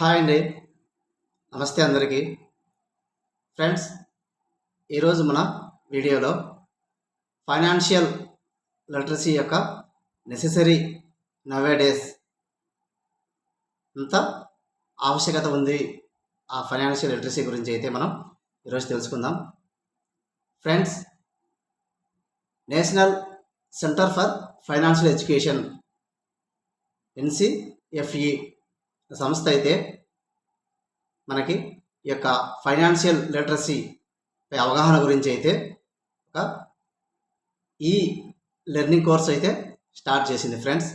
Hi అండి. నమస్తే అందరికీ. ఫ్రెండ్స్, ఈరోజు మన వీడియోలో ఫైనాన్షియల్ లిటరసీ యొక్క నెసెసరీ నవేడేస్ ఎంత ఆవశ్యకత ఉంది ఆ ఫైనాన్షియల్ లిటరసీ గురించి అయితే మనం ఈరోజు తెలుసుకుందాం. Friends, national centre for financial education NCFE సంస్థ అయితే మనకి ఈ యొక్క ఫైనాన్షియల్ లిటరసీ అవగాహన గురించి అయితే ఒక లెర్నింగ్ కోర్స్ అయితే స్టార్ట్ చేసింది. ఫ్రెండ్స్,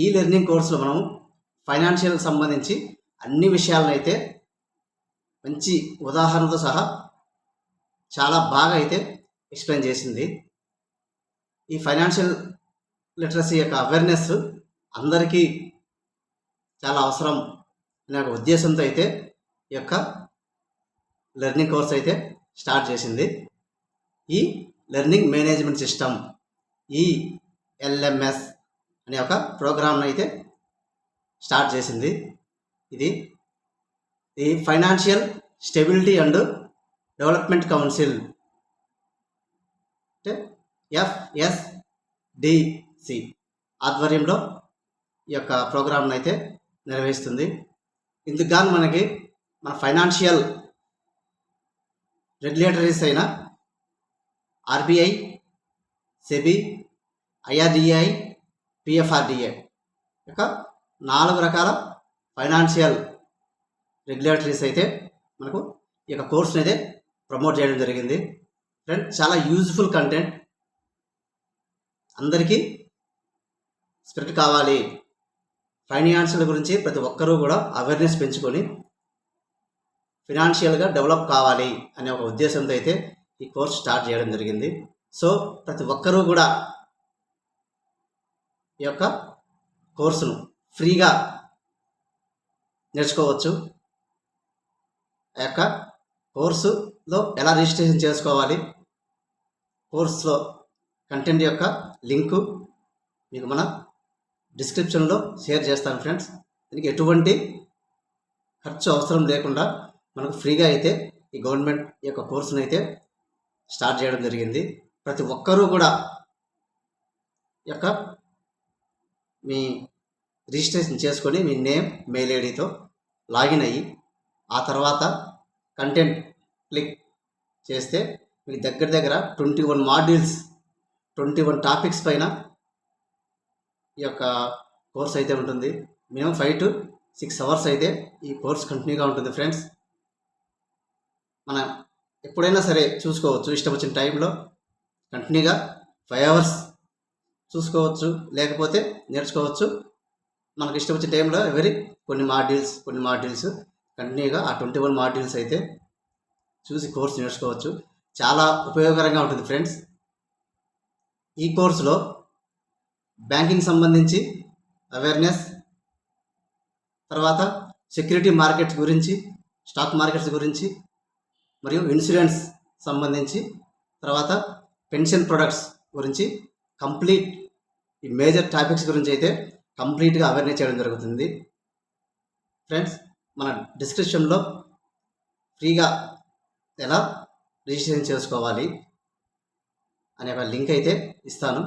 ఈ లెర్నింగ్ కోర్సులో మనం ఫైనాన్షియల్ సంబంధించి అన్ని విషయాలను అయితే మంచి ఉదాహరణతో సహా చాలా బాగా అయితే ఎక్స్ప్లెయిన్ చేసింది. ఈ ఫైనాన్షియల్ లిటరసీ యొక్క అవేర్నెస్ అందరికీ చాలా అవసరం అనే ఒక ఉద్దేశంతో అయితే ఈ యొక్క లెర్నింగ్ కోర్స్ అయితే స్టార్ట్ చేసింది. ఈ లెర్నింగ్ మేనేజ్మెంట్ సిస్టమ్ LMS అనే ఒక ప్రోగ్రామ్ను అయితే స్టార్ట్ చేసింది. ఇది financial stability and development council అంటే FSDC ఆధ్వర్యంలో ఈ యొక్క ప్రోగ్రామ్ను అయితే నిర్వహిస్తుంది. ఇందుకు గాను మనకి మన ఫైనాన్షియల్ రెగ్యులేటరీస్ అయిన RBI, SEBI, IRDAI, PFRDA యొక్క 4 రకాల ఫైనాన్షియల్ రెగ్యులేటరీస్ అయితే మనకు ఈ యొక్క కోర్సుని అయితే ప్రమోట్ చేయడం జరిగింది. ఫ్రెండ్, చాలా యూజ్ఫుల్ కంటెంట్, అందరికీ స్ప్రెడ్ కావాలి, ఫైనాన్షియల్ గురించి ప్రతి ఒక్కరూ కూడా అవేర్నెస్ పెంచుకొని ఫినాన్షియల్గా డెవలప్ కావాలి అనే ఒక ఉద్దేశంతో అయితే ఈ కోర్స్ స్టార్ట్ చేయడం జరిగింది. సో ప్రతి ఒక్కరూ కూడా ఈ యొక్క కోర్సును ఫ్రీగా నేర్చుకోవచ్చు. ఆ యొక్క కోర్సులో ఎలా రిజిస్ట్రేషన్ చేసుకోవాలి, కోర్సులో కంటెంట్ యొక్క లింకు మీకు మన డిస్క్రిప్షన్లో షేర్ చేస్తాను. ఫ్రెండ్స్, దీనికి ఎటువంటి ఖర్చు అవసరం లేకుండా మనకు ఫ్రీగా అయితే ఈ గవర్నమెంట్ ఈ యొక్క కోర్సును అయితే స్టార్ట్ చేయడం జరిగింది. ప్రతి ఒక్కరూ కూడా ఈ యొక్క మీ రిజిస్ట్రేషన్ చేసుకొని మీ నేమ్, మెయిల్ ఐడితో లాగిన్ అయ్యి ఆ తర్వాత కంటెంట్ క్లిక్ చేస్తే మీకు దగ్గర 21 మాడ్యూల్స్, 21 టాపిక్స్ పైన ఈ యొక్క కోర్స్ అయితే ఉంటుంది. మినిమం 5 to 6 అవర్స్ అయితే ఈ కోర్స్ కంటిన్యూగా ఉంటుంది. ఫ్రెండ్స్, మనం ఎప్పుడైనా సరే చూసుకోవచ్చు, ఇష్టం వచ్చిన టైంలో కంటిన్యూగా 5 అవర్స్ చూసుకోవచ్చు, లేకపోతే నేర్చుకోవచ్చు. మనకు ఇష్టం వచ్చిన టైంలో కొన్ని మాడ్యూల్స్ కంటిన్యూగా ఆ 21 మాడ్యూల్స్ అయితే చూసి కోర్స్ నేర్చుకోవచ్చు. చాలా ఉపయోగకరంగా ఉంటుంది. ఫ్రెండ్స్, ఈ కోర్సులో బ్యాంకింగ్ సంబంధించి అవేర్నెస్, తర్వాత సెక్యూరిటీ మార్కెట్స్ గురించి, స్టాక్ మార్కెట్స్ గురించి, మరియు ఇన్సూరెన్స్ సంబంధించి, తర్వాత పెన్షన్ ప్రొడక్ట్స్ గురించి కంప్లీట్ ఈ మేజర్ టాపిక్స్ గురించి అయితే కంప్లీట్గా అవేర్నెస్ చేయడం జరుగుతుంది. ఫ్రెండ్స్, మన డిస్క్రిప్షన్లో ఫ్రీగా ఎలా రిజిస్ట్రేషన్ చేసుకోవాలి అనే ఒక లింక్ అయితే ఇస్తాను.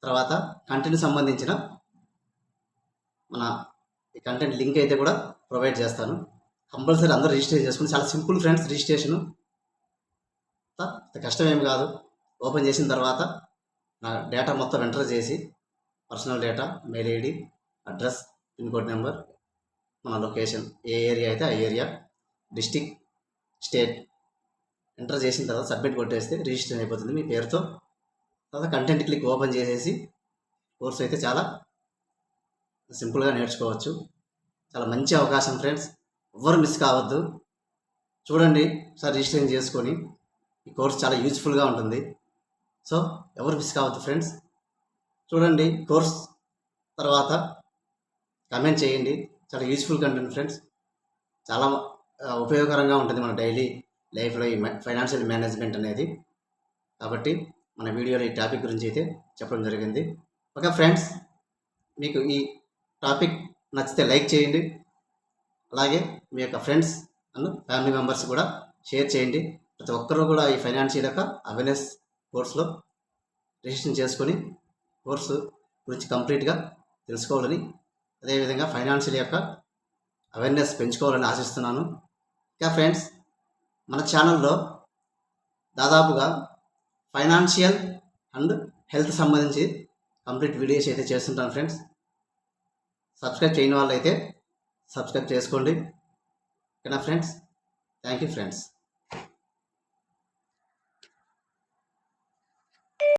తర్వాత కంటెంట్ సంబంధించిన మన ఈ కంటెంట్ లింక్ అయితే కూడా ప్రొవైడ్ చేస్తాను. కంపల్సరీ అందరూ రిజిస్ట్రేషన్ చేసుకుని, చాలా సింపుల్ ఫ్రెండ్స్ రిజిస్ట్రేషను, కష్టం ఏమి కాదు. ఓపెన్ చేసిన తర్వాత నా డేటా మొత్తం ఎంటర్ చేసి personal data, mail ID, address, pin code number, మన లొకేషన్, ఏ ఏరియా అయితే ఆ ఏరియా, డిస్టిక్, స్టేట్ ఎంటర్ చేసిన తర్వాత సబ్మిట్ కొట్టేస్తే రిజిస్ట్రేషన్ అయిపోతుంది మీ పేరుతో. తర్వాత కంటెంట్ క్లిక్ ఓపెన్ చేసేసి కోర్స్ అయితే చాలా సింపుల్గా నేర్చుకోవచ్చు. చాలా మంచి అవకాశం ఫ్రెండ్స్, ఎవ్వరు మిస్ కావద్దు. చూడండి, ఒకసారి రిజిస్ట్రేషన్ చేసుకొని ఈ కోర్స్ చాలా యూజ్ఫుల్గా ఉంటుంది. సో ఎవరు మిస్ కావద్దు ఫ్రెండ్స్. చూడండి కోర్స్, తర్వాత కమెంట్ చేయండి. చాలా యూజ్ఫుల్ కంటెంట్ ఫ్రెండ్స్, చాలా ఉపయోగకరంగా ఉంటుంది మన డైలీ లైఫ్లో ఈ ఫైనాన్షియల్ మేనేజ్మెంట్ అనేది. కాబట్టి మన వీడియోలో ఈ టాపిక్ గురించి అయితే చెప్పడం జరిగింది. ఓకే ఫ్రెండ్స్, మీకు ఈ టాపిక్ నచ్చితే లైక్ చేయండి. అలాగే మీ యొక్క ఫ్రెండ్స్ అండ్ ఫ్యామిలీ మెంబర్స్ కూడా షేర్ చేయండి. ప్రతి ఒక్కరూ కూడా ఈ ఫైనాన్షియల్ యొక్క అవేర్నెస్ కోర్సులో రిజిస్ట్రేషన్ చేసుకొని కోర్సు గురించి కంప్లీట్గా తెలుసుకోవాలని, అదేవిధంగా ఫైనాన్షియల్ యొక్క అవేర్నెస్ పెంచుకోవాలని ఆశిస్తున్నాను. ఇంకా ఫ్రెండ్స్, మన ఛానల్లో దాదాపుగా ఫైనాన్షియల్ అండ్ హెల్త్ సంబంధించి కంప్లీట్ వీడియోస్ అయితే చేస్తుంటాను ఫ్రెండ్స్. సబ్స్క్రైబ్ చేయని వాళ్ళు అయితే సబ్స్క్రైబ్ చేసుకోండి. ఓకేనా ఫ్రెండ్స్? Thank you friends.